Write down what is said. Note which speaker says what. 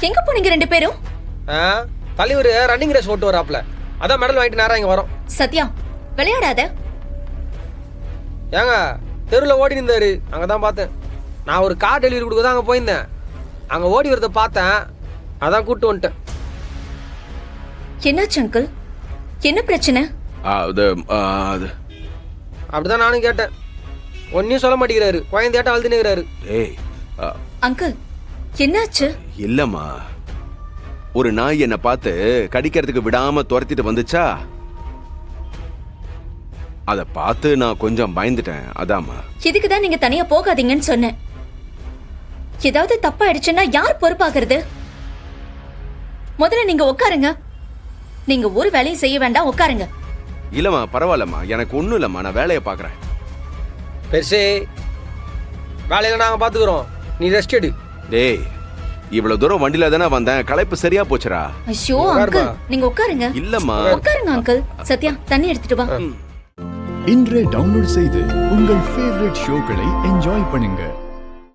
Speaker 1: எங்க போனீங்க ரெண்டு பேரும்?
Speaker 2: தலைவர் ரன்னிங் ரேஸ் ஓட்டு வராப்ல, அதான் மெடல் வாங்கிட்டு நேரம் இங்க வரோம்.
Speaker 1: சத்யா விளையாடாத.
Speaker 2: ஏங்க தெருவில் ஓடி நின்றாரு, அங்கதான் பார்த்தேன். நான் ஒரு கார் டெலிவரி கொடுக்க தான் அங்கே போயிருந்தேன். அங்கே ஓடி வரத பார்த்தேன், அதான் கூப்பிட்டு வந்துட்டேன்.
Speaker 1: என்னாச்சு அங்கிள்? என்ன பிரச்சனை?
Speaker 2: அப்படிதான் நானும் கேட்டேன். ஒன்னும் சொல்ல மாட்டேங்கிறாரு, குழந்தையாட்ட அழுதுனுங்கிறாரு.
Speaker 1: அங்கிள் என்னாச்சு?
Speaker 3: இல்லம்மா, ஒரு நாய் என்னை பார்த்து கடிக்கிறதுக்கு விடாம துரத்திட்டு வந்துச்சா, அதை பார்த்து நான் கொஞ்சம் பயந்துட்டேன். அதாம்மா.
Speaker 1: இதுக்குதான் நீங்க தனியா போகாதீங்கன்னு சொன்னேன். ஏதாவது தப்பாயிடுச்சுன்னா யார் பொறுப்பாகிறது? முதல்ல நீங்க உட்காருங்க. நீங்க ஒரு வேலையும் செய்ய வேண்டாம், உட்காருங்க.
Speaker 3: இல்லம்மா பரவாயில்லம்மா, எனக்கு ஒண்ணும் இல்லம்மா, நான் வேலையை பாக்குறேன்.
Speaker 2: பெருசே வேலையில நாங்க பாத்துக்கிறோம், நீ ரெஸ்ட் எடு.
Speaker 3: டேய், இவ்வளவு தூரம் வண்டியில தானே வந்தேன், களைப்பு சரியா போச்சுடா.
Speaker 1: ஐயோ அங்கிள் நீங்க உட்காருங்க.
Speaker 3: இல்லம்மா
Speaker 1: உட்காருங்க அங்கிள். சத்யா தண்ணி எடுத்துட்டு வா.
Speaker 4: இன்றே டவுன்லோட் செய்து உங்கள் ஃபேவரட் ஷோக்களை என்ஜாய் பண்ணுங்க.